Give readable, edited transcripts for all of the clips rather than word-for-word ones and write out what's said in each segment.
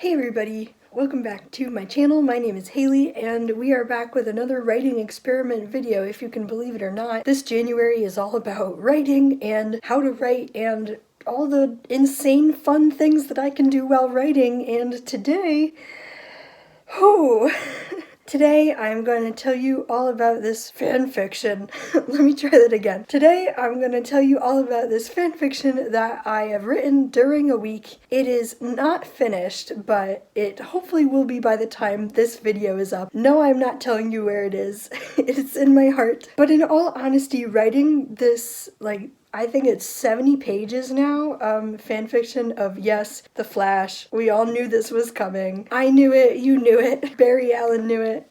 Hey everybody, welcome back to my channel. My name is Haley and we are back with another writing experiment video, if you can believe it or not. This January is all about writing and how to write and all the insane fun things that I can do while writing, and today, today I'm going to tell you all about this fanfiction. Let me try that again. Today I'm going to tell you all about this fanfiction that I have written during a week. It is not finished, but it hopefully will be by the time this video is up. No, I'm not telling you where it is. It's in my heart. But in all honesty, writing this, I think it's 70 pages now, fanfiction of Yes, The Flash. We all knew this was coming. I knew it, you knew it, Barry Allen knew it.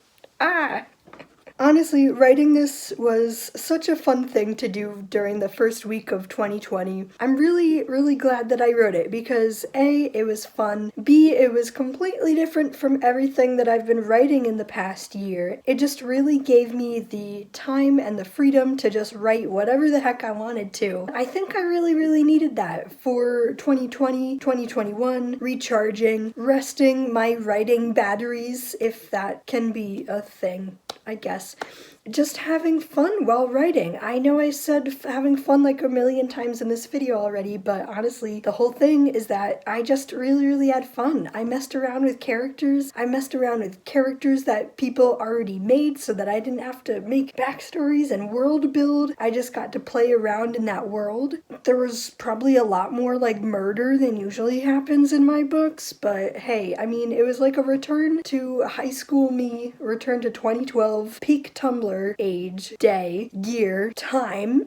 Honestly, writing this was such a fun thing to do during the first week of 2020. I'm really glad that I wrote it because A, it was fun, B, it was completely different from everything that I've been writing in the past year. It just really gave me the time and the freedom to just write whatever the heck I wanted to. I think I really needed that for 2020, 2021, recharging, resting my writing batteries, if that can be a thing, I guess. Just having fun while writing. I know I said having fun like a million times in this video already, but honestly, the whole thing is that I just really had fun. I messed around with characters. I messed around with characters that people already made so that I didn't have to make backstories and world build. I just got to play around in that world. There was probably a lot more like murder than usually happens in my books, but hey, I mean, it was like a return to high school me, return to 2012, peak Tumblr, age, day, year, time.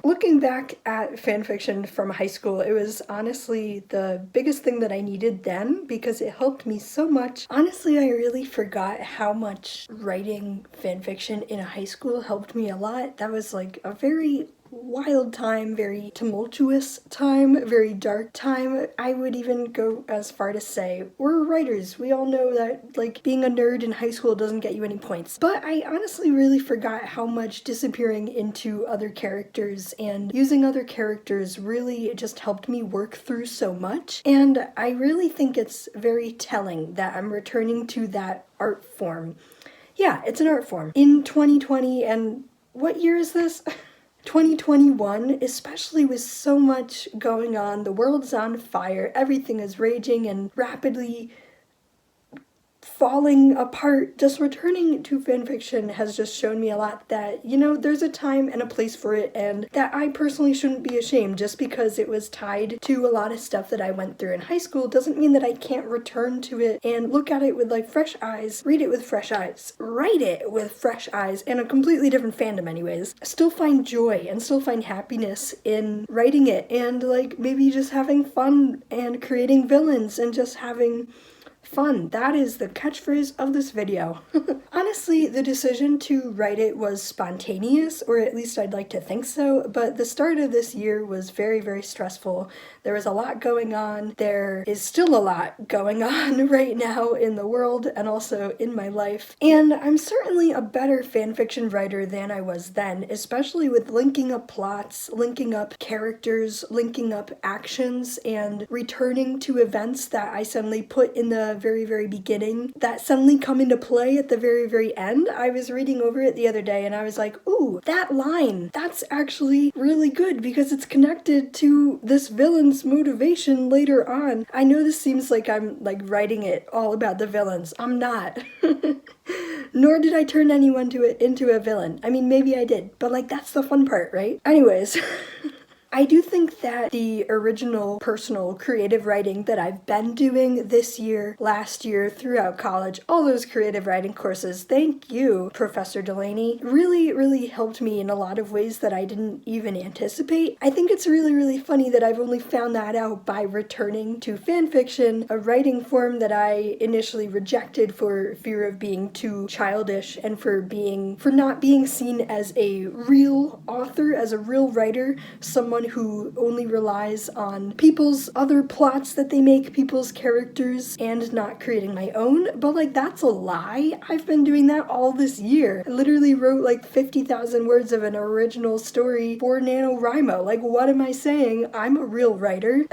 Looking back at fanfiction from high school, it was honestly the biggest thing that I needed then because it helped me so much. Honestly, I really forgot how much writing fanfiction in high school helped me a lot. That was like a very wild time, very tumultuous time, very dark time. I would even go as far to say, we're writers. We all know that like being a nerd in high school doesn't get you any points. But I honestly really forgot how much disappearing into other characters and using other characters really just helped me work through so much. And I really think it's very telling that I'm returning to that art form. Yeah, it's an art form. In 2020, and what year is this? 2021, especially with so much going on, the world's on fire, everything is raging and rapidly falling apart. Just returning to fanfiction has just shown me a lot that, you know, there's a time and a place for it, and that I personally shouldn't be ashamed. Just because it was tied to a lot of stuff that I went through in high school doesn't mean that I can't return to it and look at it with like fresh eyes, read it with fresh eyes, write it with fresh eyes, and a completely different fandom anyways. Still find joy and still find happiness in writing it and like maybe just having fun and creating villains and just having fun. That is the catchphrase of this video. Honestly, the decision to write it was spontaneous, or at least I'd like to think so, but the start of this year was very stressful. There was a lot going on. There is still a lot going on right now in the world and also in my life. And I'm certainly a better fanfiction writer than I was then, especially with linking up plots, linking up characters, linking up actions, and returning to events that I suddenly put in the very beginning that suddenly come into play at the very end. I was reading over it the other day and I was like, ooh, that line, that's actually really good because it's connected to this villain's motivation later on. I know this seems like I'm like writing it all about the villains. I'm not. Nor did I turn anyone into a villain. I mean, maybe I did, but like that's the fun part, right? Anyways. I do think that the original personal creative writing that I've been doing this year, last year, throughout college, all those creative writing courses, thank you, Professor Delaney, really helped me in a lot of ways that I didn't even anticipate. I think it's really funny that I've only found that out by returning to fanfiction, a writing form that I initially rejected for fear of being too childish and for not being seen as a real author, as a real writer, someone someone who only relies on people's other plots that they make, people's characters, and not creating my own, but like that's a lie. I've been doing that all this year. I literally wrote like 50,000 words of an original story for NaNoWriMo. Like, what am I saying? I'm a real writer.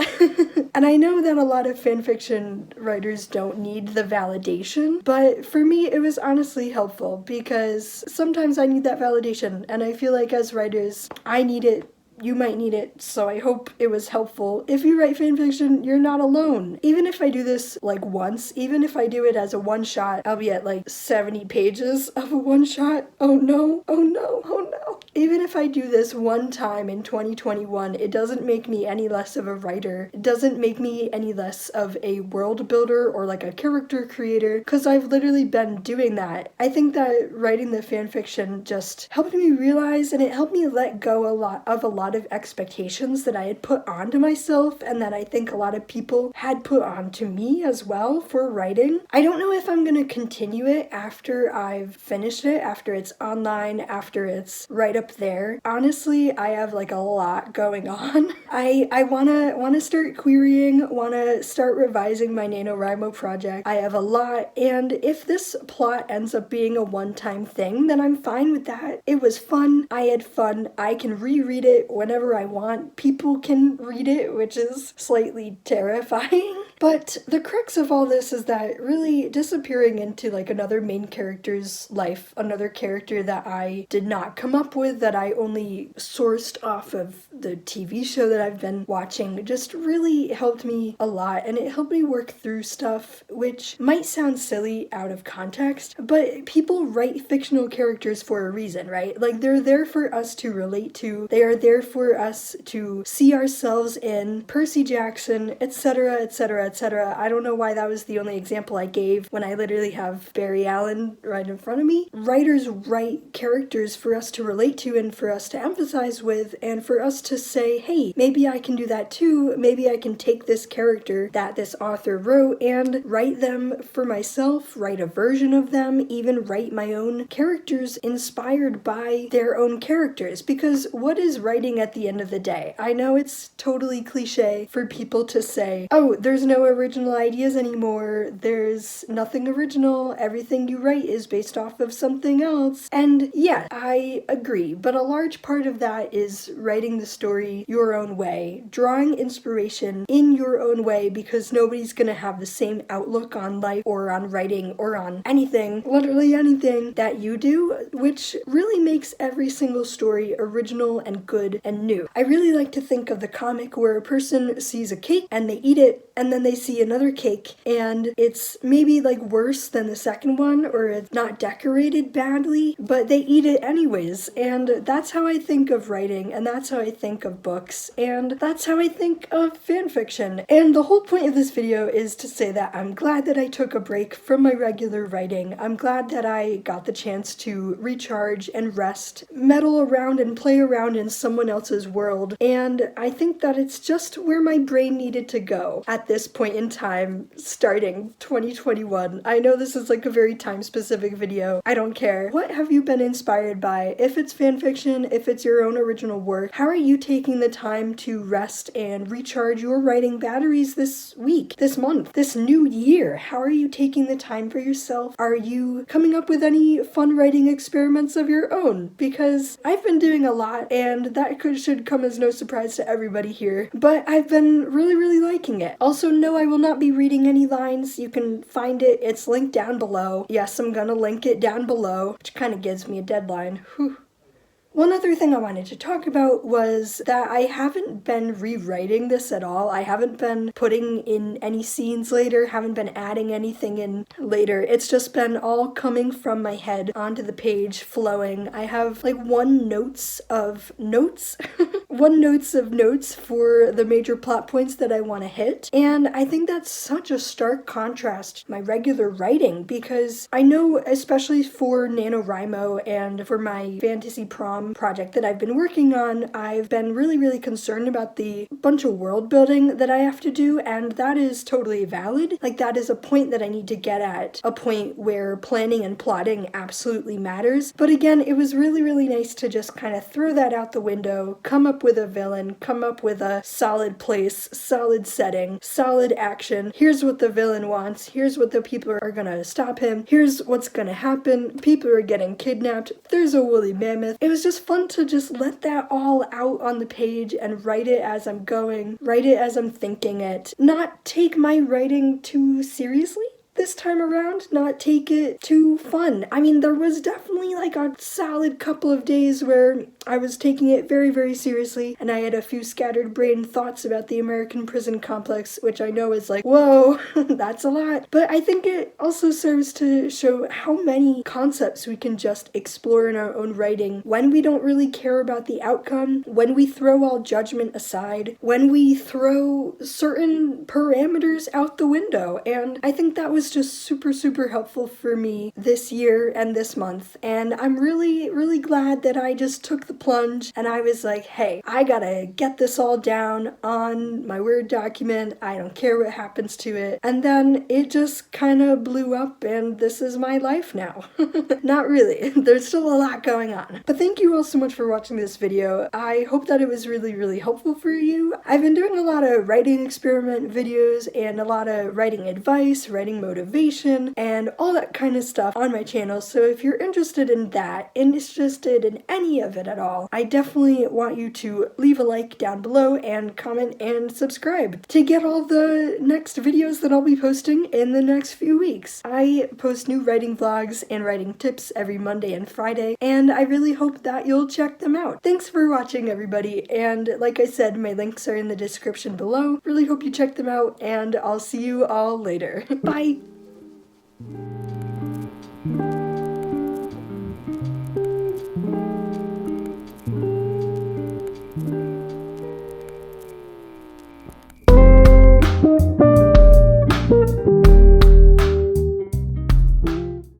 And I know that a lot of fanfiction writers don't need the validation, but for me it was honestly helpful because sometimes I need that validation, and I feel like as writers, I need it. You might need it, so I hope it was helpful. If you write fanfiction, you're not alone. Even if I do this like once, even if I do it as a one-shot, I'll be at like 70 pages of a one-shot. Oh no, oh no, oh no. Even if I do this one time in 2021, it doesn't make me any less of a writer. It doesn't make me any less of a world builder or like a character creator, because I've literally been doing that. I think that writing the fanfiction just helped me realize, and it helped me let go a lot of expectations that I had put onto myself and that I think a lot of people had put onto me as well for writing. I don't know if I'm going to continue it after I've finished it, after it's online, after it's right up there. Honestly, I have like a lot going on. I wanna start querying, wanna start revising my NaNoWriMo project. I have a lot, and if this plot ends up being a one-time thing, then I'm fine with that. It was fun, I had fun, I can reread it whenever I want. People can read it, which is slightly terrifying. But the crux of all this is that really disappearing into like another main character's life, another character that I did not come up with, that I only sourced off of the TV show that I've been watching, just really helped me a lot, and it helped me work through stuff which might sound silly out of context, but people write fictional characters for a reason, right? Like, they're there for us to relate to, they are there for us to see ourselves in. Percy Jackson, etc., etc., etc. I don't know why that was the only example I gave when I literally have Barry Allen right in front of me. Writers write characters for us to relate to and for us to empathize with, and for us to say, hey, maybe I can do that too. Maybe I can take this character that this author wrote and write them for myself, write a version of them, even write my own characters inspired by their own characters. Because what is writing at the end of the day? I know it's totally cliche for people to say, oh, there's no original ideas anymore, there's nothing original, everything you write is based off of something else. And yeah, I agree, but a large part of that is writing the story your own way, drawing inspiration in your own way, because nobody's gonna have the same outlook on life or on writing or on anything, literally anything that you do, which really makes every single story original and good and new. I really like to think of the comic where a person sees a cake and they eat it, and then they see another cake and it's maybe like worse than the second one, or it's not decorated badly, but they eat it anyways. And that's how I think of writing, and that's how I think of books, and that's how I think of fanfiction. And the whole point of this video is to say that I'm glad that I took a break from my regular writing. I'm glad that I got the chance to recharge and rest, meddle around and play around in someone else's world, and I think that it's just where my brain needed to go at this point in time, starting 2021. I know this is like a very time-specific video. I don't care. What have you been inspired by? If it's fanfiction, if it's your own original work, how are you taking the time to rest and recharge your writing batteries this week, this month, this new year? How are you taking the time for yourself? Are you coming up with any fun writing experiments of your own? Because I've been doing a lot, and that should come as no surprise to everybody here, but I've been really liking it. Also, no, I will not be reading any lines. You can find it. It's linked down below. Yes, I'm gonna link it down below, which kind of gives me a deadline. Whew. One other thing I wanted to talk about was that I haven't been rewriting this at all. I haven't been putting in any scenes later, haven't been adding anything in later. It's just been all coming from my head onto the page, flowing. I have like one notes of notes for the major plot points that I want to hit. And I think that's such a stark contrast to my regular writing, because I know, especially for NaNoWriMo and for my fantasy prom project that I've been working on, I've been really concerned about the bunch of world building that I have to do, and that is totally valid. Like, that is a point that I need to get at, a point where planning and plotting absolutely matters. But again, it was really nice to just kind of throw that out the window, come up with a villain, come up with a solid place, solid setting, solid action. Here's what the villain wants. Here's what the people are gonna stop him. Here's what's gonna happen. People are getting kidnapped. There's a woolly mammoth. It was just fun to just let that all out on the page and write it as I'm going, write it as I'm thinking it. Not take my writing too seriously this time around, not take it too fun. I mean, there was definitely like a solid couple of days where I was taking it very, very seriously, and I had a few scattered brain thoughts about the American prison complex, which I know is like, whoa, that's a lot. But I think it also serves to show how many concepts we can just explore in our own writing when we don't really care about the outcome, when we throw all judgment aside, when we throw certain parameters out the window. And I think that was just super, super helpful for me this year and this month. And I'm really, really glad that I just took the plunge and I was like, hey, I gotta get this all down on my Word document. I don't care what happens to it. And then it just kind of blew up and this is my life now. Not really. There's still a lot going on. But thank you all so much for watching this video. I hope that it was really, really helpful for you. I've been doing a lot of writing experiment videos and a lot of writing advice, writing motivation, and all that kind of stuff on my channel. So if you're interested in that, interested in any of it at all, I definitely want you to leave a like down below and comment and subscribe to get all the next videos that I'll be posting in the next few weeks. I post new writing vlogs and writing tips every Monday and Friday, and I really hope that you'll check them out. Thanks for watching, everybody, and like I said, my links are in the description below. Really hope you check them out, and I'll see you all later. Bye!